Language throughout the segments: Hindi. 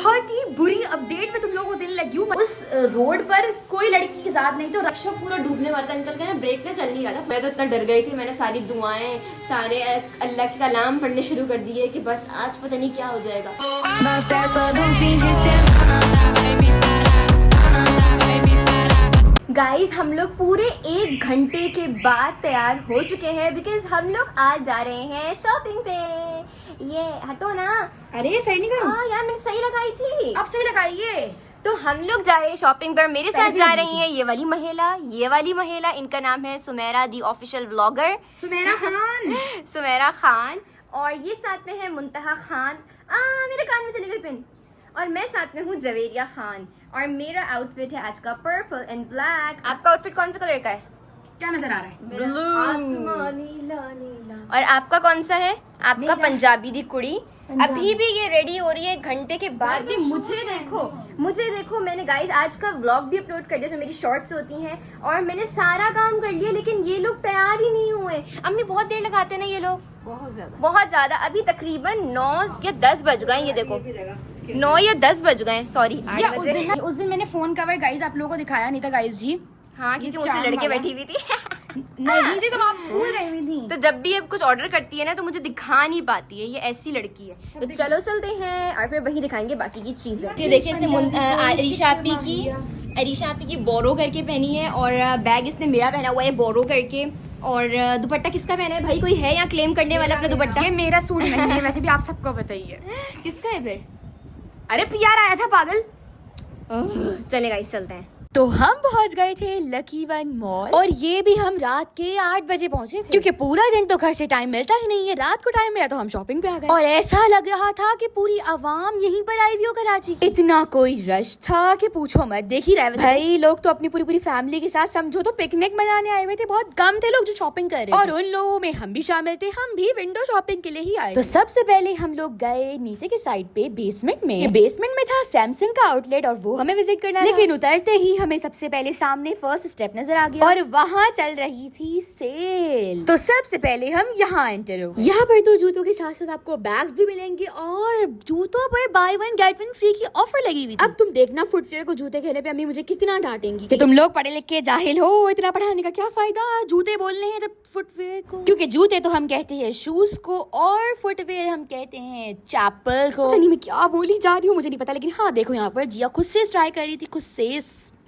बहुत ही बुरी अपडेट में तुम लोगों को देने लगी हूँ। उस रोड पर कोई लड़की की जात नहीं, तो रक्षा पूरा डूबने वाला था। अंकल का ना ब्रेक ना चल नहीं रहा था। मैं तो इतना डर गई थी, मैंने सारी दुआएं, सारे अल्लाह के कलाम पढ़ने शुरू कर दिए कि बस आज पता नहीं क्या हो जाएगा। गाइस हम लोग पूरे 1 घंटे के बाद तैयार हो चुके हैं, बिकॉज हम लोग आज जा रहे हैं शॉपिंग पे। ये हटो ना। अरे सही नहीं करूँ? हाँ यार मैंने सही लगाई थी। आप सही लगाइए। तो हम लोग जा रहे हैं शॉपिंग पर। मेरे साथ जा रही हैं ये वाली महिला, इनका नाम है Sumera the official vlogger Sumera Khan. Sumera Khan. और ये साथ में है मुंतहा खान। मेरे कान में चली गई पिन। और मैं साथ में हूँ जवेरिया खान। और मेरा आउटफिट है आज का पर्पल एंड ब्लैक। आपका आउटफिट कौन सा कलर का है? क्या नजर आ रहा है? ब्लू। आसमानी नीला। और आपका कौन सा है? आपका पंजाबी दी कुड़ी। अभी भी ये रेडी हो रही है 1 घंटे के बाद भी। मुझे देखो मैंने गाइस आज का व्लॉग भी अपलोड कर दिया जो मेरी शॉर्ट्स होती हैं, और मैंने सारा काम कर लिया, लेकिन ये लोग तैयार ही नहीं हुए। अम्मी बहुत देर लगाते ना ये लोग, बहुत ज्यादा। अभी तकरीबन 9 या 10 बज गए। ये देखो 9 या 10 बज गए, सॉरी। उस दिन मैंने फोन कवर गाइस आप लोगों को दिखाया नहीं था गाइस जी। हाँ क्योंकि मुझसे लड़के बैठी हुई थी। नहीं जी, तो आप स्कूल गई हुई थी। तो जब भी अब कुछ ऑर्डर करती है ना तो मुझे दिखा नहीं पाती है, ये ऐसी लड़की है। तो चलो चलते हैं और फिर वही दिखाएंगे बाकी की चीजें। ये देखिए इसने अरीशा आपी की बोरो करके पहनी है, और बैग इसने मेरा पहना हुआ है बोरो करके। और दुपट्टा किसका पहना है भाई? कोई है यहाँ क्लेम करने वाला अपना दुपट्टा? ये मेरा सूट नहीं है, वैसे भी आप सबको बताइए। किसका है फिर? अरे पीआर आया था पागल। चले गाइस चलते हैं। तो हम पहुंच गए थे लकी वन मॉल, और ये भी हम रात के 8 बजे पहुंचे थे, क्योंकि पूरा दिन तो घर से टाइम मिलता ही नहीं है। रात को टाइम मिला तो हम शॉपिंग पे आ गए, और ऐसा लग रहा था कि पूरी आवाम यहीं पर आई हुई हो कराची की। इतना कोई रश था कि पूछो मत। देख ही रहे भाई, लोग तो अपनी पूरी फैमिली के साथ समझो तो पिकनिक मनाने आए हुए थे। बहुत कम थे लोग जो शॉपिंग कर रहे थे, और उन लोगों में हम भी शामिल थे। हम भी विंडो शॉपिंग के लिए ही आए। तो सबसे पहले हम लोग गए नीचे की साइड पे बेसमेंट में। बेसमेंट में था सैमसंग का आउटलेट, और वो हमें विजिट करना, लेकिन उतरते ही हमें सबसे पहले सामने फर्स्ट स्टेप नजर आ गया, और वहाँ चल रही थी सेल। तो सबसे पहले हम यहाँ एंटर हो। यहाँ पर तो जूतों के साथ साथ आपको बैग्स भी मिलेंगे, और जूतों पर बाय 1 गेट 1 फ्री की ऑफर लगी हुई थी। अब तुम देखना फुटवेयर को जूते कहने पे अम्मी मुझे कितना डांटेंगी कि तुम लोग पढ़े लिख के जाहिल हो, इतना पढ़ाने का क्या फायदा, जूते बोलने हैं जब फुटवेयर को। क्योंकि जूते तो हम कहते हैं शूज को, और फुटवेयर हम कहते हैं चैपल को। नहीं मैं क्या बोली जा रही हूँ मुझे नहीं पता, लेकिन हाँ देखो यहाँ पर जिया खुद से ट्राई कर रही थी, खुद से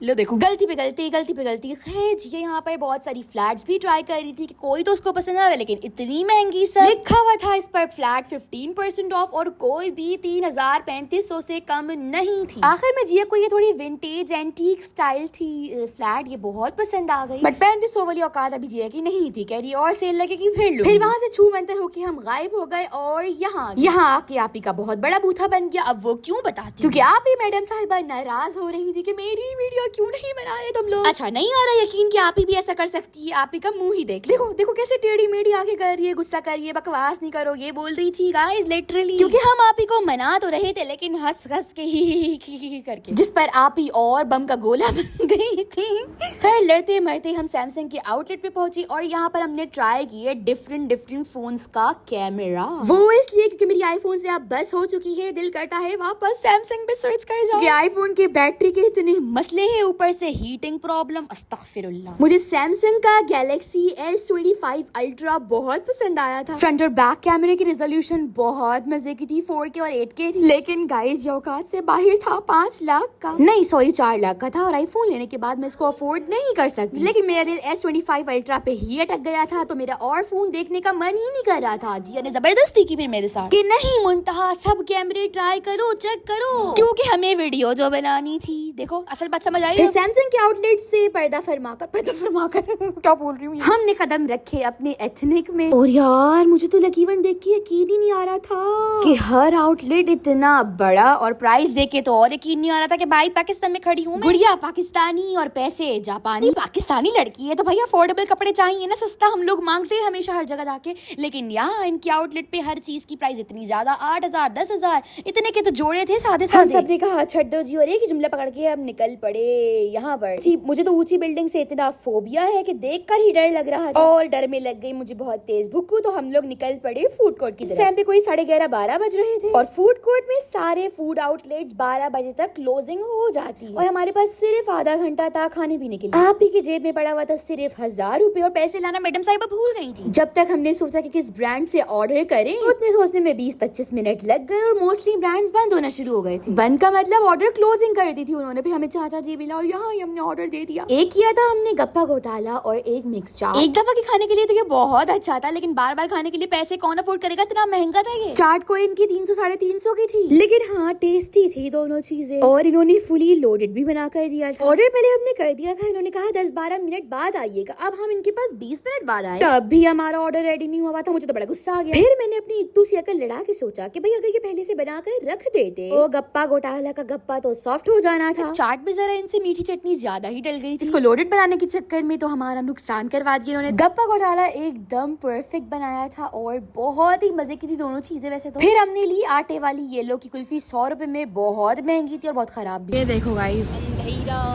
लो देखो गलती पे गलती। खैर जी यहाँ पर बहुत सारी फ्लैट्स भी ट्राई कर रही थी कि कोई तो उसको पसंद आ रहा, लेकिन इतनी महंगी सर। लिखा हुआ था इस पर फ्लैट 15% ऑफ, और कोई भी 3,3500 से कम नहीं थी। आखिर में जिया को ये थोड़ी विंटेज एंटीक स्टाइल थी फ्लैट, ये बहुत पसंद आ गई, बट 3500 वाली औकात अभी जिया की नहीं थी। कह रही और सेल लगेगी फिर लो। फिर वहाँ से छू मंतर होके हम गायब हो गए, और यहाँ आके आपी का बहुत बड़ा बूथा बन गया। अब वो क्यों बताती, क्योंकि आप ही मैडम साहिबा नाराज हो रही थी कि मेरी वीडियो क्यों नहीं बना रहे तुम लोग। अच्छा नहीं आ रहा यकीन कि आप ही भी ऐसा कर सकती है? आप ही का मुंह ही देखो कैसे टेढ़ी मेढ़ी आंखें कर रही है, गुस्सा कर रही है, बकवास नहीं करो, ये बोल रही थी गाइस लिटरली। क्योंकि हम आप ही को मना तो रहे थे, लेकिन हंस के ही करके, जिस पर आप ही और बम का गोला बन गई थी। खैर लड़ते मरते हम सैमसंग के आउटलेट पे पहुंची, और यहाँ पर हमने ट्राई किए डिफरेंट फोन्स का कैमरा। वो इसलिए क्योंकि मेरी आईफोन से अब बस हो चुकी है, दिल करता है वापस सैमसंग पे स्विच कर जाओ। आईफोन के बैटरी के इतने मसले हैं, ऊपर से हीटिंग प्रॉब्लम, अस्तगफिरुल्लाह। मुझे सैमसंग का गैलेक्सी S25 अल्ट्रा बहुत पसंद आया था। फ्रंट और बैक कैमरे की रेजोल्यूशन बहुत मजे की थी, 4K और 8K थी, लेकिन गाइस ये औकात से बाहर था। 5 लाख का नहीं, सॉरी 4 लाख का था, और आईफोन लेने के बाद मैं इसको अफोर्ड नहीं कर सकती। लेकिन मेरा दिल S25 अल्ट्रा पे ही अटक गया था, तो मेरा और फोन देखने का मन ही नहीं कर रहा था। जिया ने जबरदस्ती की फिर मेरे साथ कि नहीं मुंतहा सब कैमरे ट्राई करो, चेक करो, क्योंकि हमें वीडियो जो बनानी थी। देखो असल बात समझ आई। सैमसंग के आउटलेट से पर्दा फरमा कर क्या बोल रही हूँ, हमने कदम रखे अपने एथनिक में। और यार मुझे तो लकीवन देख के यकीन ही नहीं आ रहा था कि हर आउटलेट इतना बड़ा, और प्राइस देख के तो और यकीन नहीं आ रहा था कि भाई पाकिस्तान में खड़ी हूँ, गुड़िया पाकिस्तानी और पैसे जापानी। पाकिस्तानी लड़की है तो भाई अफोर्डेबल कपड़े चाहिए ना, सस्ता हम लोग मांगते हैं हमेशा हर जगह जाके। लेकिन यहाँ इनके आउटलेट पे हर चीज की प्राइस इतनी ज्यादा, 8,000 10,000 इतने के तो जोड़े थे सादे। सबने कहा छड्डो जी, और एक ही जुमला पकड़ के हम निकल पड़े यहाँ पर जी। मुझे तो ऊंची बिल्डिंग से इतना फोबिया है कि देखकर ही डर लग रहा था और डर में लग गई मुझे बहुत तेज भूख। तो हम लोग निकल पड़े फूड कोर्ट की तरफ। इस टाइम पे कोई 11:30-12 बज रहे थे और फूड कोर्ट में सारे फूड आउटलेट्स 12 बजे तक क्लोजिंग हो जाती और हमारे पास सिर्फ आधा घंटा था खाने पीने के लिए। आप ही की जेब में पड़ा हुआ था सिर्फ 1000 रुपए और पैसे लाना मैडम साहिबा भूल गई थी। जब तक हमने सोचा कि किस ब्रांड से ऑर्डर करें तो उतने सोचने में 20-25 मिनट लग गए और मोस्टली ब्रांड्स बंद होना शुरू हो गए थे। बंद का मतलब ऑर्डर क्लोजिंग कर दी थी उन्होंने। फिर हमें चाचा जी मिला और यहाँ हमने ऑर्डर दे दिया। एक किया था हमने गप्पा घोटाला और एक मिक्स चाट। एक दफा के खाने के लिए तो ये बहुत अच्छा था, लेकिन बार बार खाने के लिए पैसे कौन अफोर्ड करेगा, इतना महंगा था ये। चाट को इनकी 300-350 की थी, लेकिन हाँ टेस्टी थी दोनों चीजें और इन्होंने फुली लोडेड भी बना कर दिया था। ऑर्डर पहले हमने कर दिया था, इन्होंने कहा 10-12 मिनट बाद आइएगा। अब हम इनके पास 20 मिनट बाद आए, तब भी हमारा ऑर्डर रेडी नहीं हुआ था। मुझे तो बड़ा गुस्सा आ गया। फिर मैंने अपनी इत्तू सी अकल लड़ा के सोचा कि भाई अगर ये पहले से बना कर रख देते तो गप्पा घोटाला का गप्पा तो सॉफ्ट हो जाना था। चाट भी जरा इनसे मीठी चटनी ज्यादा ही डल गई थी। इसको लोडेड बनाने के चक्कर में तो हमारा नुकसान करवा दिया इन्होंने। गप्पा घोटाला एकदम परफेक्ट बनाया था और बहुत ही मजे की थी दोनों चीजें वैसे तो। फिर हमने ली आटे वाली येलो की कुल्फी 100 रुपए में, बहुत महंगी थी और बहुत खराब भी। ये देखो गाइस,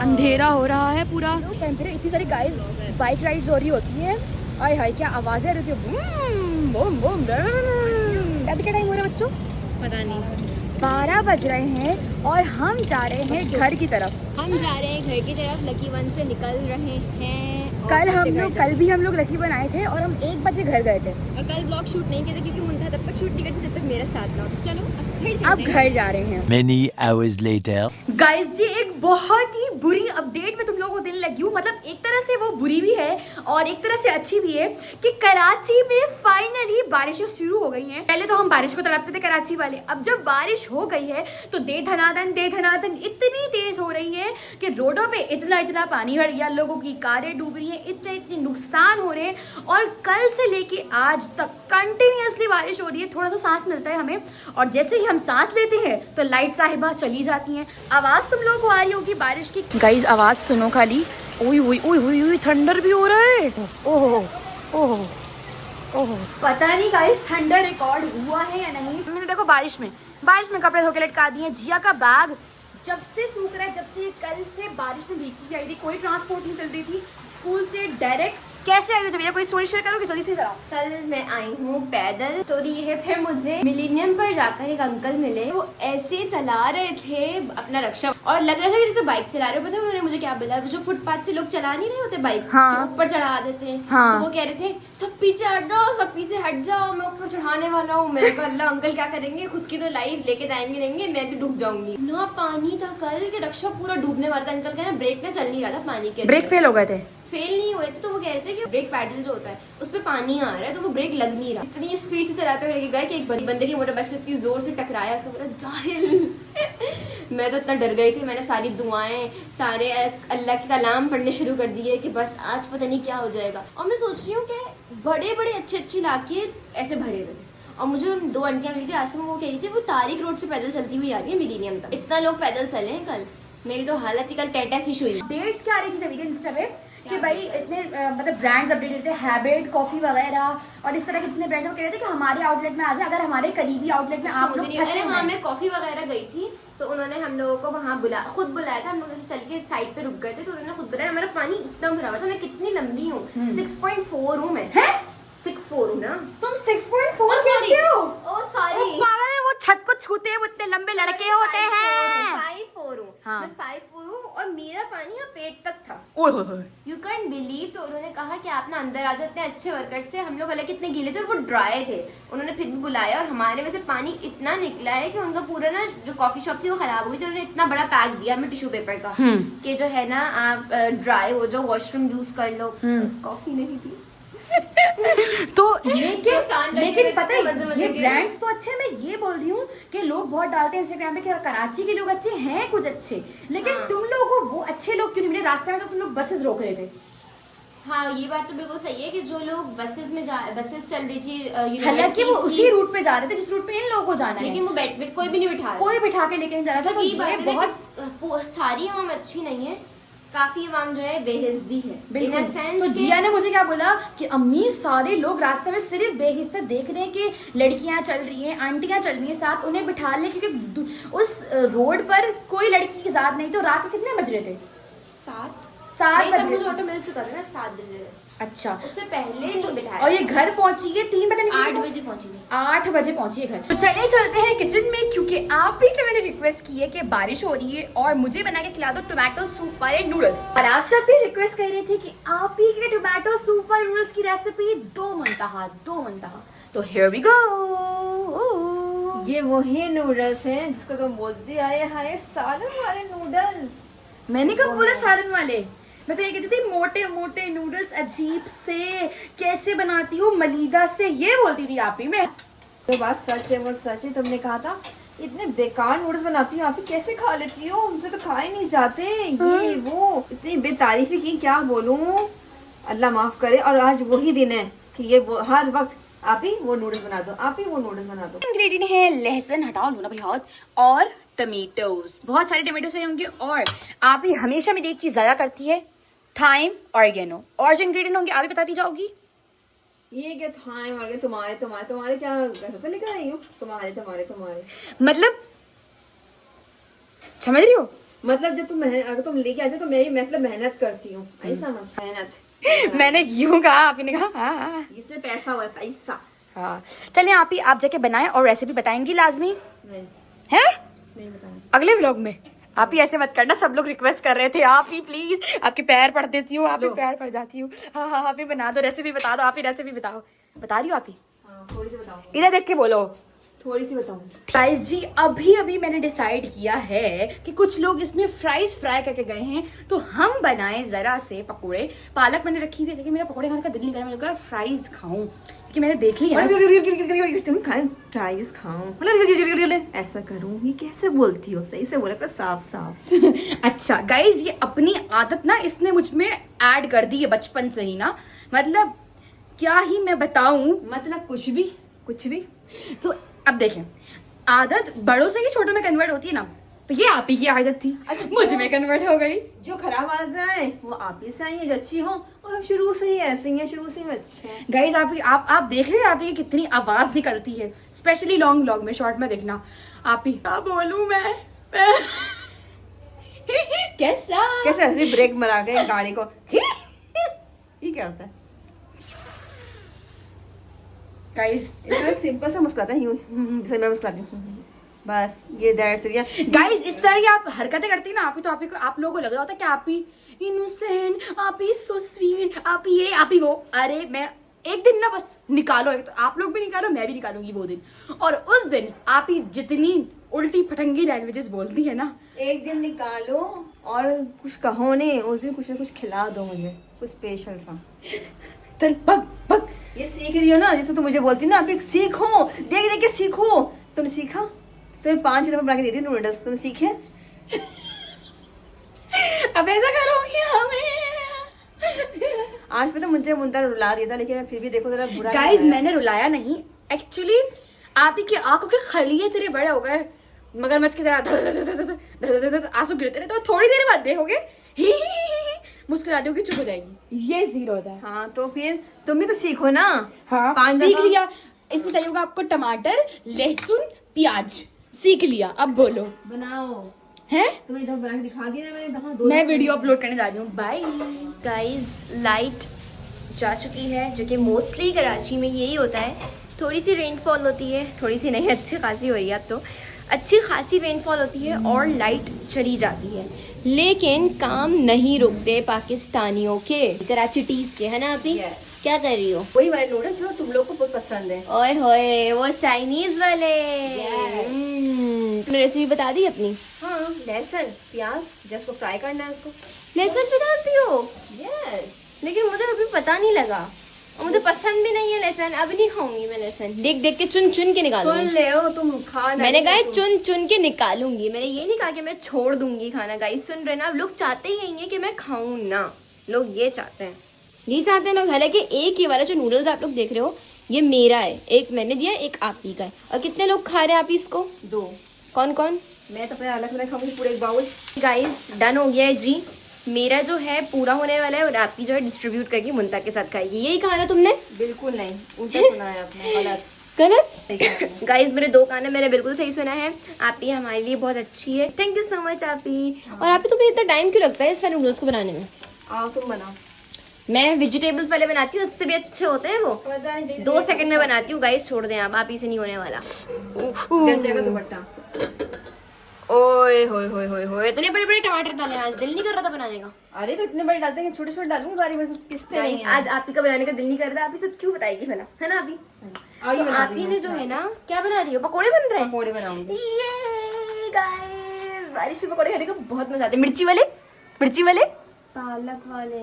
अंधेरा हो रहा है पूरा। इतनी सारी गाइस बाइक राइड्स हो रही होती है। आय हाय क्या आवाजें आ रही थी, बूम बूम बूम। अभी क्या टाइम हो रहा है बच्चों? पता नहीं, 12 बज रहे हैं और हम जा रहे हैं घर की तरफ। हम जा रहे हैं घर की तरफ, लकी वन से निकल रहे हैं। कल भी हम लोग लकी वन आए थे और हम 1 बजे घर गए थे और कल ब्लॉग शूट नहीं किया था क्योंकि मुंता तब तक शूट नहीं करती जब तक मेरा साथ ना हो। चलो अब घर जा रहे हैं। Many hours later. गाइस ये एक बहुत ही बुरी अपडेट में तुम लोगों को देने लगी हूँ। मतलब एक तरह से वो बुरी भी है और एक तरह से अच्छी भी है कि कराची में फाइनली बारिशें शुरू हो गई हैं। पहले तो हम बारिश को तड़पते थे कराची वाले, अब जब बारिश हो गई है तो दे धनादन इतनी तेज हो रही है कि रोडों पे इतना पानी भर गया, लोगों की कारें डूब रही हैं, इतने नुकसान हो रहे हैं। और कल से लेके आज तक कंटिन्यूअसली बारिश हो रही है। थोड़ा सा सांस मिलता है हमें और जैसे ही हम सांस लेते हैं तो लाइट साहिबा चली जाती हैं। आवाज तुम लोगों को आ रही होगी बारिश की। गाइस आवाज सुनो खाली। ओए थंडर भी हो रहा है। ओह पता नहीं गाइस थंडर रिकॉर्ड हुआ है या नहीं। मैंने देखो बारिश में कपड़े धो के लटका दिए। जिया का बैग जब से सूख रहा है, जब से कल से बारिश में भीगती हुई आई थी, कोई ट्रांसपोर्ट नहीं चल रही थी। स्कूल से डायरेक्ट कैसे आई हो? जब कोई स्टोरी शेयर करोगे जल्दी से कराओ। कल मैं आई हूँ पैदल। स्टोरी ये है, फिर मुझे मिलेनियम पर जाकर एक अंकल मिले। वो ऐसे चला रहे थे अपना रक्षा और लग रहा था कि जैसे बाइक चला रहे हो। पता है उन्होंने मुझे क्या बोला? जो फुटपाथ से लोग चला नहीं रहे होते बाइक, हाँ। ऊपर चढ़ा देते हैं। हाँ। तो वो कह रहे थे सब पीछे हट जाओ, मैं ऊपर चढ़ाने वाला हूँ। मैंने कहा अल्लाह अंकल क्या करेंगे, खुद की तो लाइफ लेके जाएंगे, मैं भी डूब जाऊंगी। ना पानी था कल के रक्षा पूरा डूबने वाला था। अंकल का ना ब्रेक ना चल नहीं रहा था पानी के। ब्रेक फेल हो गए थे। फेल नहीं हुए थे तो वो कह रहे थे कि ब्रेक पैडल जो होता है उस पे पानी आ रहा है तो वो ब्रेक लग नहीं रहा। इतनी स्पीड से चलाते हुए लेके गए कि एक बंदे की मोटर बाइक से इतनी जोर से टकराया, उसको बोला जाहिल। मैं तो इतना डर गई थी, मैंने सारी दुआएं सारे अल्लाह के कलाम पढ़ने शुरू कर दिए कि बस आज पता नहीं क्या हो जाएगा। और मैं सोच रही हूँ कि बड़े अच्छे इलाके ऐसे भरे हुए थे और मुझे 2 आंटियां मिली थी रास्ते में। वो कह रही थी वो तारिक रोड से पैदल चलती हुई आ रही है मिलेनियम तक। इतना लोग पैदल चले हैं कल। मेरी तो हालत ही कल टेटा फिश हुई। डेट्स क्या आ रही थी तभी इंस्टा पे कि भाई इतने मतलब ब्रांड्स अपडेटेड थे, हैबिट कॉफी वगैरह और इस तरह के कितने ब्रांड्स कह रहे थे कि हमारे आउटलेट में आ जाए। अगर हमारे करीबी आउटलेट में आप लोग फंसे हैं। हाँ मैं कॉफी वगैरह गई थी तो उन्होंने हम लोगों को वहाँ खुद बुलाया था। हम लोग जैसे चल के साइड पे रुक गए थे तो उन्होंने खुद बुलाया। हमारा पानी इतना भरा हुआ था। मैं कितनी लंबी हूँ, 6.4 हूँ मैं। 6'4" हूँ ना। तुम 6.4 कैसे हो? ओ सॉरी, वो छत को छूते हैं वो इतने लंबे लड़के होते हैं। 5'4" हूँ। मैं 5'4" हूँ और मेरा पानी यहाँ पेट तक था। You can believe. तो उन्होंने कहा कि आप ना अंदर आ जाओ। इतने अच्छे वर्कर्स थे। हम लोग अलग इतने गीले थे और वो ड्राई थे। उन्होंने फिर भी बुलाया और हमारे में से पानी इतना निकला है कि उनका पूरा ना जो कॉफी शॉप थी वो खराब हो गई थी। उन्होंने इतना बड़ा पैक दिया हमें टिश्यू पेपर का कि जो है ना आप ड्राई हो जाओ, वॉशरूम यूज कर लो। कॉफी नहीं थी। तो ये लेकिन पता है मजे ये ब्रांड्स तो अच्छे। मैं ये बोल रही हूँ कि लोग बहुत डालते हैं इंस्टाग्राम पे कि कराची के लोग अच्छे हैं, कुछ अच्छे, लेकिन तुम लोगों को वो अच्छे लोग क्यों नहीं मिले? रास्ते में तो तुम लोग बसेस रोक रहे थे। हाँ ये बात तो बिल्कुल सही है कि जो लोग बसेस चल रही थी, हालांकि वो उसी रूट पे जा रहे थे जिस रूट पे इन लोगों को जाना है, लेकिन वो बेड कोई भी नहीं बिठा रहा, कोई बिठा के लेके नहीं जा रहा था। तो ये बात है कि सारी आवाम अच्छी नहीं है, काफी आवाम जो है बेहिस भी है। तो जिया ने मुझे क्या बोला कि अम्मी सारे लोग रास्ते में सिर्फ बेहिस देख रहे हैं कि लड़कियां चल रही हैं, आंटियां चल रही हैं, साथ उन्हें बिठा ले, क्योंकि उस रोड पर कोई लड़की की जात नहीं। तो रात में कितने बज रहे थे? 7 नहीं, तब बजे। मुझे ऑटो मिल चुका था ना 7 बजे, अच्छा, उससे पहले नहीं बिठाया। और ये घर पहुंची है 3 बजे, 8 बजे पहुंची थी। 8 बजे पहुंची है घर। तो चलिए चलते हैं किचन में, क्योंकि आप ही से मैंने रिक्वेस्ट की है कि बारिश हो रही है और मुझे बना के खिला दो टोमेटो सूप वाले नूडल्स। और आप सब भी रिक्वेस्ट कर रहे थे कि आप ही के टोमेटो सूप वाले नूडल्स की रेसिपी दो मनतहा। तो हियर वी गो। ये वही नूडल्स हैं जिसको तुम बोलती आए हाय सालन वाले नूडल्स। मैंने कब बोला सालन वाले? मैं तो ये कहती थी मोटे मोटे नूडल्स अजीब से कैसे बनाती हूँ मलीदा से, ये बोलती थी आप ही। मैं तो बात सच है, वो सच है। तुमने कहा था इतने बेकार नूडल्स बनाती हो आप ही, कैसे खा लेती हो? मुझे तो खाए नहीं जाते। ये वो इतनी बेतारीफी की, क्या बोलूं, अल्लाह माफ करे। और आज वही दिन है कि ये हर वक्त आप ही वो नूडल्स बना दो, आप ही वो नूडल्स बना दो। इंग्रेडिएंट है लहसुन, हटाओ लूना भैया, और टमेटोज, बहुत सारे टमेटो चाहिए होंगे। और आप ही हमेशा मेरी एक चीज ज्यादा करती है, थाइम, ऑर्गेनो। और जो इंग्रेडिएंट होंगे आप ही बताती जाओगी। ये क्या थाइम और तुम्हारे तुम्हारे तुम्हारे क्या घर से लेकर आई हो? तुम्हारे तुम्हारे तुम्हारे मतलब समझ रही हो? मतलब जब तुम अगर तुम लेके आते हो तो मैं भी मतलब मेहनत करती हूँ, ऐसा समझ। मेहनत मैंने यूं कहा, आप ही ने कहा हाँ। इसमें पैसा हुआ है, पैसा। हाँ चलिए आप ही, आप जाके बनाएं और रेसिपी बताएंगी लाजमी नहीं है नहीं बताना। अगले व्लॉग में। आप ही ऐसे मत करना, सब लोग रिक्वेस्ट कर रहे थे। आप ही प्लीज, आपके पैर पड़ देती हूँ, आप ही पैर पड़ जाती हूँ। हाँ हाँ आप ही बना दो, रेसिपी बता दो, आप ही रेसिपी बताओ। बता रही हो आप ही? हाँ, थोड़ी सी बताओ, इधर देख के बोलो। थोड़ी सी बताओ। गाइस जी अभी मैंने डिसाइड किया है कि कुछ लोग इसमें फ्राइज फ्राई करके गए हैं, तो हम बनाएं जरा से पकोड़े। पालक मैंने रखी हुई है, लेकिन मेरा पकोड़े खाने का दिल नहीं कर रहा, मैं लग रहा फ्राइज खाऊं, क्योंकि मैंने देख लिया तुम खाए फ्राइज खाऊं, ऐसा करूं? ये कैसे बोलती हो? सही से बोला कर, साफ साफ। अच्छा गाइज, ये अपनी आदत ना इसने मुझ में ऐड कर दी है बचपन से ही ना, मतलब क्या ही मैं बताऊं। मतलब कुछ भी। तो अब देखें, आदत बड़ों से ही छोटों में कन्वर्ट होती है ना, तो ये आप ही की आदत थी, अच्छा, मुझ में कन्वर्ट हो गई। जो खराब आदत है वो आप ही से आई है, जो अच्छी हो और हम शुरू से ही ऐसे ही हैं, शुरू से ही अच्छे हैं। गाइज आप देख रहे हैं आप ही कितनी आवाज निकलती है, स्पेशली लॉन्ग व्लॉग में, शॉर्ट में देखना। आप ही क्या बोलूं मैं कैसा कैसे ऐसे ब्रेक मारा गए गाड़ी को। ये क्या होता है? गाइज इतना सिंपल सा मुस्कुराता है यूं, जैसे मैं मुस्कुराती हूँ, बस ये दैट्स इट। गाइज इस तरह की आप हरकतें करती है ना आप ही, तो आप लोगों को लग रहा होता है कि आप ही इनोसेंट, आप ही सो स्वीट, आप ही ये आप ही वो। अरे मैं एक दिन ना बस निकालो, एक तो आप लोग भी निकालो, मैं भी निकालूंगी वो दिन। और उस दिन आप ही जितनी उल्टी फटंगी लैंग्वेजेस बोलती है ना, एक दिन निकालो और कुछ कहो नहीं, उस दिन कुछ ना कुछ खिला दो मुझे, कुछ स्पेशल सा। चल पग ये सीख रही हो ना, जैसे तुम मुझे बोलती ना, अभी सीखो, देख देख के सीखो। तुम सीखा? तुम्हें 5 दफा बना के देती नूडल्स, तुम सीखे? अब ऐसा करोगे हमें? आज पता मुझे मुंता रुला दिया था, लेकिन फिर भी देखो जरा बुरा। गाइज मैंने रुलाया नहीं, एक्चुअली आप ही की आंखों के खलिए तेरे बड़े हो गए, मगरमच्छ की तरह आंसू गिरते रहे, तो थोड़ी देर बाद देखोगे ही मुस्कुराते हो कि चुप हो जाएगी। ये जीरो होता है। हाँ तो फिर तुम भी तो सीखो ना। हाँ 5 सीख दफा लिया। इसमें चाहिए होगा आपको टमाटर, लहसुन, प्याज। सीख लिया, अब बोलो बनाओ। हैं? तुम्हें इधर बना के दिखा दिया ना मैंने, दफा मैं वीडियो अपलोड करने जा रही हूँ। बाय गाइस, लाइट जा चुकी है, जो कि मोस्टली कराची में यही होता है। थोड़ी सी रेनफॉल होती है, थोड़ी सी नहीं, अच्छी खासी हो रही है अब तो, अच्छी खासी रेनफॉल होती है और लाइट चली जाती है, लेकिन काम नहीं रुकते पाकिस्तानियों के, कराचीटीज के, है ना अभी? क्या कर रही हो? वही वाले नूडल्स जो तुम लोग को बहुत पसंद है। ओए होए, वो चाइनीज वाले। तुमने रेसिपी बता दी अपनी? हाँ, लहसुन प्याज जस्ट को फ्राई करना है उसको। लहसुन भी डालती हो? यस। लेकिन मुझे अभी पता नहीं लगा, और मुझे पसंद भी नहीं है लहसुन। अब नहीं खाऊंगी मैं लहसुन, देख देख के चुन चुन के निकालूंगी। सुन ले हो तुम, खा। मैंने कहा चुन चुन के निकालूंगी, मैंने ये नहीं कहा कि मैं छोड़ दूंगी खाना। गाइस सुन रहे ना, अब लोग चाहते ही यही है कि मैं खाऊं ना, लोग ये चाहते हैं, ये चाहते हैं लोग। हालांकि एक ही वाला जो नूडल्स आप लोग देख रहे हो ये मेरा है, एक मैंने दिया, एक आप ही का है। और कितने लोग खा रहे हैं आप इसको? 2। कौन कौन? मैं तो अपना अलग अलग खाऊंगी पूरे एक बाउल। गाइस डन हो गया है जी, मेरा जो है पूरा होने वाला है और आपकी जो है डिस्ट्रीब्यूट करके मुंता के साथ खाएगी। यही कहा ना तुमने? बिल्कुल नहीं, उल्टा सुना है आपने, गलत। गलत। गाइस मेरे 2 कान है, मैंने बिल्कुल सही सुना है। आप ही हमारे लिए बहुत अच्छी है, थैंक यू सो मच आप ही। और आप ही तुम्हें इतना टाइम क्यों लगता है इस नूडल्स को बनाने में? आओ तुम बनाओ। मैं वेजिटेबल्स वाले बनाती हूँ, उससे भी अच्छे होते हैं वो। 2 सेकंड में बनाती हूँ गाइस, छोड़ दें आप ही से नहीं होने वाला। जल जाएगा दुपट्टा। ओए होए होए होए होए, इतने बड़े बड़े टमाटर डाले आज, दिल नहीं कर रहा था बनाने का। अरे तो इतने बड़े डालते हैं, छोटे छोटे डालूंगी बारी बारी, किससे गाइस नहीं आज आप ही का बनाने का दिल नहीं कर रहा, आप ही सच क्यों बताएगी भला, है ना? अभी तो आप ही ने जो है ना, क्या बना रही हो? पकोड़े बन रहे हैं। पकोड़े बनाऊंगी। ये गाइस बारिश में पकोड़े खाने का बहुत मजा आता है। मिर्ची वाले, मिर्ची वाले, पालक वाले।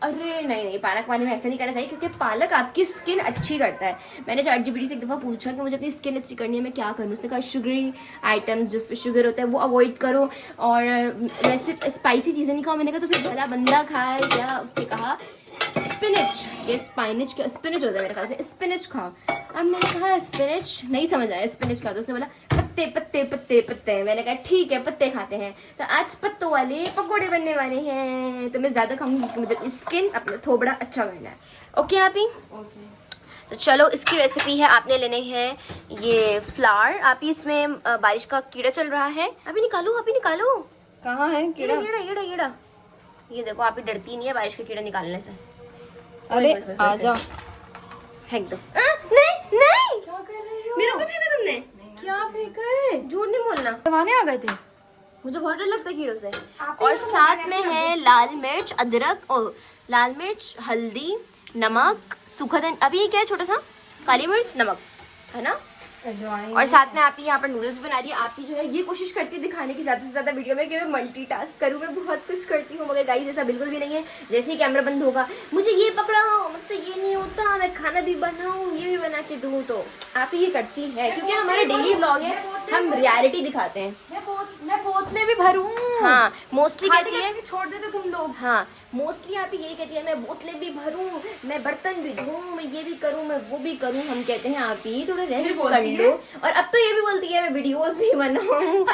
अरे नहीं, पालक वाले में ऐसा नहीं करना चाहिए, क्योंकि पालक आपकी स्किन अच्छी करता है। मैंने ChatGPT से एक दफ़ा पूछा कि मुझे अपनी स्किन अच्छी करनी है, मैं क्या करूँ? उसने कहा शुगरी आइटम्स जिसपे शुगर होता है वो अवॉइड करो, और वैसे स्पाइसी चीज़ें नहीं खाओ। मैंने कहा तो फिर भला बंदा खाए क्या? उसने कहा स्पिनच, ये स्पाइनिच क्या स्पिनच होता है मेरे ख्याल से, स्पिनच खाओ। अब मैंने कहा स्पिनच नहीं समझ आया, स्पिनच खाओ। तो उसने बोला पत्ते पत्ते पत्ते पत्ते। मैंने कहा ठीक है पत्ते खाते हैं। तो आज पत्तों वाले पकोड़े बनने वाले हैं, तो मैं ज़्यादा खाऊंगी क्योंकि मुझे स्किन अपना थोबड़ा अच्छा करना है। ओके आप ही? तो चलो इसकी रेसिपी है, आपने लेने हैं ये फ्लावर। आप ही इसमें बारिश का कीड़ा चल रहा है, अभी निकालो, अभी निकालो। कहाँ है कीड़ा कीड़ा कीड़ा कीड़ा, ये देखो आप ही डरती नहीं है बारिश का कीड़ा निकालने से। अरे आ जाओ, फेंक दो। नहीं नहीं, क्या कर रही हो? मेरे ऊपर फेंका तुमने। क्या फेंका है? झूठ नहीं बोलना, करवाने आ गए थे। मुझे बहुत डर लगता है कीड़ों से। और साथ में है लाल मिर्च, अदरक, और लाल मिर्च, हल्दी, नमक, सूखा धनिया, अभी ये क्या है छोटा सा, काली मिर्च, नमक, है ना? और साथ में आप ही यहाँ पर नूडल्स बना रही है। आप ही जो है ये कोशिश करती है दिखाने की ज़्यादा से ज़्यादा वीडियो में कि मैं मल्टीटास्क करूँ, मैं बहुत कुछ करती हूँ, मगर गाइस ऐसा बिल्कुल भी नहीं है। जैसे ही कैमरा बंद होगा मुझे ये पकड़ा हो, मुझसे ये नहीं होता, मैं खाना भी बनाऊँ ये भी बना के दूँ, तो आप ही ये करती है, क्योंकि हमारा डेली व्लॉग है, हम रियलिटी दिखाते हैं। मैं बोतलें भी भरूं। हाँ मोस्टली कहती है, छोड़ देते तुम लोग। हाँ मोस्टली आप ही यही कहती है, मैं बोतलें भी भरूं, मैं बर्तन भी धोऊं, मैं ये भी करूं, मैं वो भी करूं। हम कहते हैं आप ही थोड़ा रेस्ट कर लो, और अब तो ये भी बोलती है मैं वीडियोस भी बनाऊं।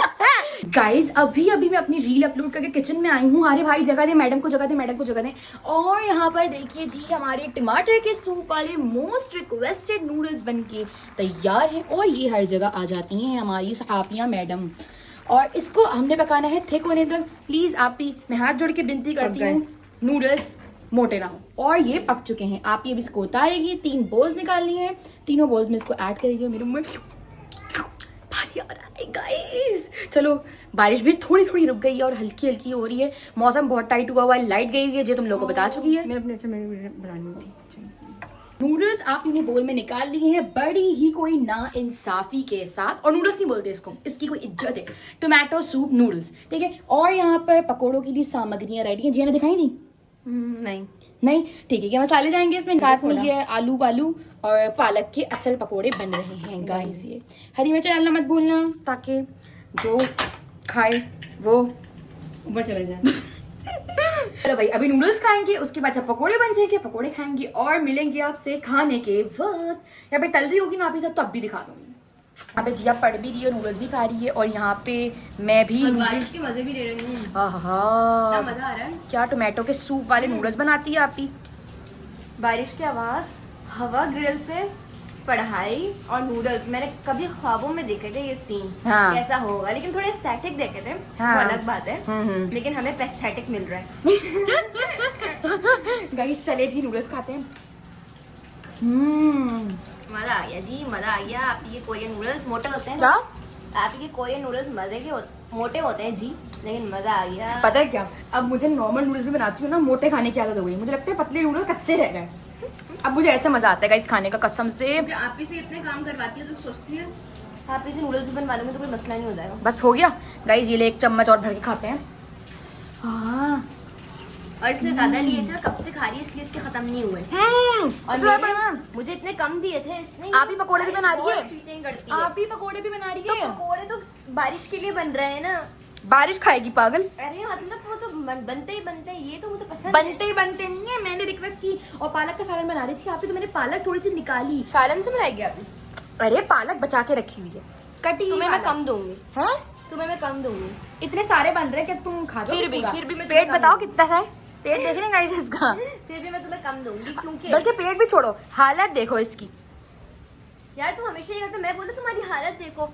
गाइज अभी अभी मैं अपनी रील अपलोड करके किचन में आई हूँ। अरे भाई जगह दे, मैडम को जगह दे, मैडम को जगह दे। और यहाँ पर देखिए जी हमारे टमाटर के सूप वाले मोस्ट रिक्वेस्टेड नूडल्स बनके तैयार हैं, और ये हर जगह आ जाती हैं हमारी सहाफियाँ मैडम। और इसको हमने पकाना है थिक होने तक। प्लीज़ आप ही, मैं हाथ जोड़ के विनती करती हूँ, नूडल्स मोटे ना हो। और ये पक चुके हैं। आप ये अब इसको उतारेगी, 3 बोल्स निकालनी है, तीनों बोल्स में इसको ऐड करेगी। मेरे मुंह में पानी आ रहा है गाइस। चलो बारिश भी थोड़ी थोड़ी रुक गई है और हल्की हल्की हो रही है, मौसम बहुत टाइट हुआ हुआ है, लाइट गई हुई है जो तुम लोगों को बता चुकी है। मैं अपने अच्छा मेरी बनानी थी। नूडल्स आप इन्हें बोल में निकाल लिए हैं बड़ी ही कोई ना इंसाफी के साथ, और नूडल्स नहीं बोलते इसको, इसकी कोई इज्जत है। टोमेटो सूप नूडल्स, ठीक है। और यहाँ पर पकोड़ों के लिए सामग्रियां रेडी हैं। जी ने दिखाई थी? नहीं ठीक है। क्या मसाले जाएंगे इसमें? साथ में ये आलू वालू और पालक के असल पकोड़े बन रहे हैं गाइस। ये हरी मिर्च डालना मत भूलना, ताकि जो खाए वो ऊपर चले जाए। चलो भाई अभी नूडल्स खाएंगे, उसके बाद जब पकोड़े बन जाएंगे पकोड़े खाएंगे, और मिलेंगे आपसे खाने के वक्त। यहाँ पे तल रही होगी ना अभी तब भी दिखा दूंगी। यहाँ पे जिया पढ़ भी रही है, नूडल्स भी खा रही है, और यहाँ पे मैं भी बारिश के मजे भी ले रही हूँ। हाँ मजा आ रहा है। क्या टोमेटो के सूप वाले नूडल्स बनाती है आप ही। बारिश की आवाज़, हवा, ग्रिल से पढ़ाई और नूडल्स, मैंने कभी ख्वाबों में देखे थे ये सीन। हाँ। कैसा होगा, लेकिन थोड़े एस्थेटिक देखे थे। हाँ। वो अलग बात है। लेकिन हमें पेस्थेटिक मिल रहा है। गाइस चले जी नूडल्स खाते हैं। मजा आ गया जी, मजा आ गया। आप ये कोरियन नूडल्स मोटे होते हैं क्या? आप ये कोरियन नूडल्स मजे के मोटे होते हैं जी, लेकिन मजा आ गया। पता है क्या, अब मुझे नॉर्मल नूडल्स भी बनाती हूँ ना, मोटे खाने की आदत हो गई। मुझे लगता है पतले नूडल्स कच्चे रह गए। अब मुझे ऐसा मजा आता है गाइस खाने का, कसम से। आप ही से इतने काम करवाती हो तो सोचती है आप ही से नूडल्स भी बनवा लूंगी तो कोई मसला नहीं हो जाएगा। बस हो गया गाइस, ये ले 1 चम्मच और भर के खाते हैं। हाँ और इसने ज्यादा लिए थे, कब से खा रही है इसलिए इसके खत्म नहीं हुए। और मुझे इतने कम दिए थे इसने। आप ही पकोड़े भी बना रही है? चीटिंग करती है। आप ही पकोड़े भी बना रही तो है? पकोड़े तो बारिश के लिए बन रहे हैं ना। बारिश खाएगी पागल। अरे मतलब वो तो बनते ही बनते हैं, ये तो मुझे पसंद बनते ही बनते नहीं है, मैंने रिक्वेस्ट की। और पालक का सालन बना रही थी आप ही, तो मैंने पालक थोड़ी सी निकाली। सालन से बनाएगी आप? अरे पालक बचा के रखी हुई है, कटी। तुम्हें मैं कम दूंगी। हाँ तुम्हें मैं कम दूंगी। इतने सारे बन रहे हैं कि तुम खा जाओ। फिर भी मैं पेट तुम्हें बताओ कम कितना सा है, पेट देख रहे गाइस इसका। फिर भी मैं तुम्हें कम दूंगी, क्योंकि बल्कि पेट भी छोड़ो, हालत देखो इसकी। यार तुम हमेशा ही करते, मैं बोलूं तुम्हारी हालत देखो,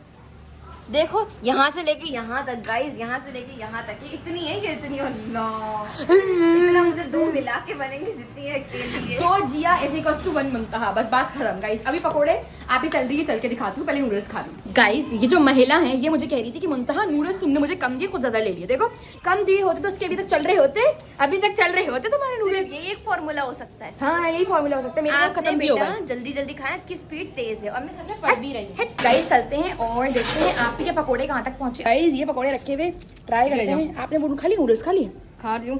देखो यहाँ से लेके यहाँ तक गाइस, यहाँ से लेके यहाँ तक, ये इतनी है, ये इतनी, अल्लाह इतना मुझे 2 मिला के बनेंगे जितनी है अकेले लिए। तो जिया इज इक्वल्स टू 1 मुंतहा, बस बात खत्म गाइस। अभी पकोड़े आप ही चल रही है, चल के दिखाती हूँ, पहले नूडल्स खा लूँ। गाइस ये जो महिला है ये मुझे कह रही थी कि मुंतहा नूडल्स तुमने मुझे कम दिए, खुद ज्यादा ले लिए। देखो कम दिए होते तो उसके अभी तक चल रहे होते, अभी तक चल रहे होते तुम्हारे नूडल्स। ये एक फॉर्मूला हो सकता है। हाँ यही फॉर्मूला हो सकता है, मेरे को खत्म भी होगा। जल्दी जल्दी खाएं, आपकी स्पीड तेज है और मैं सबने पढ़ भी रही हूँ। गाइस चलते हैं और देखते हैं आपके क्या पकोड़े कहाँ तक पहुंचे। गाइस ये पकोड़े रखे हुए ट्राई करते हैं। आपने वो खा ली, नूडल्स खा लिए? खा रही हूँ।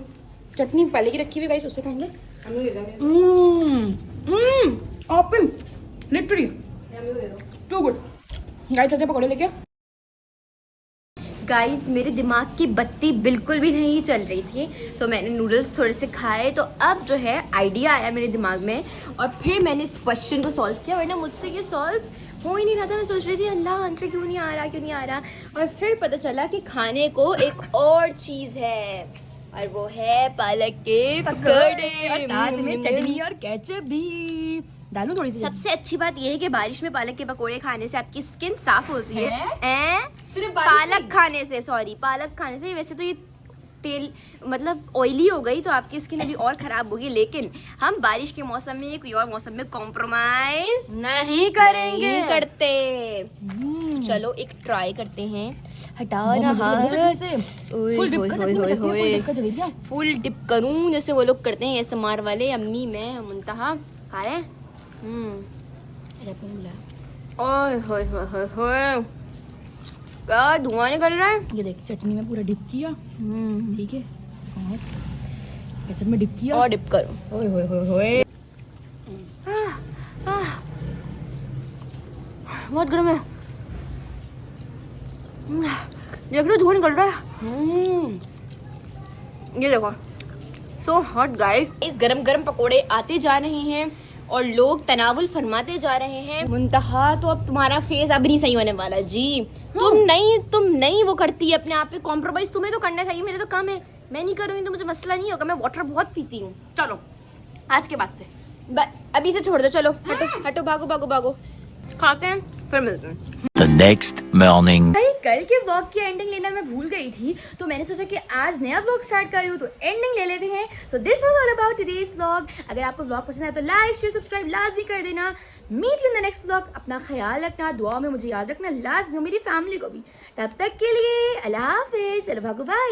चटनी पहले की रखी हुई गाइस, उससे खाएंगे। Open literally too good. Guys चलते हैं पकोड़े लेके। गाइस मेरे दिमाग की बत्ती बिल्कुल भी नहीं चल रही थी, तो मैंने नूडल्स थोड़े से खाए, तो अब जो है आइडिया आया मेरे दिमाग में और फिर मैंने इस क्वेश्चन को सॉल्व किया, वरना मुझसे ये सॉल्व हो ही नहीं रहा था। मैं सोच रही थी अल्लाह आंसर क्यों नहीं आ रहा, क्यों नहीं आ रहा, और फिर पता चला कि खाने को एक और चीज़ है और वो है पालक के पकौड़े और साथ में चटनी और केचप भी डालूं थोड़ी सी। सबसे अच्छी बात यह है कि बारिश में पालक के पकोड़े खाने से आपकी स्किन साफ होती है। सिर्फ पालक खाने से, सॉरी पालक खाने से, वैसे तो ये तेल मतलब ऑयली हो गई तो आपकी स्किन अभी और खराब होगी, लेकिन हम बारिश के मौसम में कोई और मौसम में कॉम्प्रोमाइज नहीं करेंगे, नहीं करते। चलो एक ट्राई करते हैं। हटाओ ना हाथ, फुल डिप करूं जैसे वो लोग करते हैं एसएमआर वाले, अम्मी मैं मुंतहा खा रहे हैं। ओए होए होए होए होए, क्या धुआं निकल रहा है। ये देख चटनी में पूरा डिप किया, ठीक है, और केचप में डिप किया और डिप करूं। ओए होए होए होए। बहुत गर्म है, देख लो धुआं निकल रहा है। ये देखो सो हॉट गाइस। इस गरम गरम पकोड़े आते जा रहे हैं और लोग तनावुल फरमाते जा रहे हैं। मुंतहा तो अब तुम्हारा फेस अब नहीं सही होने वाला जी। तुम नहीं वो करती है अपने आप पे कॉम्प्रोमाइज, तुम्हें तो करना चाहिए, मेरे तो कम है, मैं नहीं करूंगी तो मुझे मसला नहीं होगा। मैं वाटर बहुत पीती हूँ। चलो आज के बाद से अभी से छोड़ दो, चलो हटो हटो, भागो भागो भागो, खाते हैं फिर मिलते हैं। The next morning. कल के व्लॉग की एंडिंग लेना मैं भूल गई थी, तो मैंने सोचा कि आज नया व्लॉग स्टार्ट कर रही हूँ तो एंडिंग ले लेते हैं। So this was all about today's vlog. अगर आपको व्लॉग पसंद आया तो लाइक शेयर सब्सक्राइब लाजमी कर देना। Meet you in the next vlog. अपना ख्याल रखना, दुआ में मुझे याद रखना लाजमी, मेरी फैमिली को भी। तब तक के लिए अल्लाह हाफिज, चलो भागो बाय।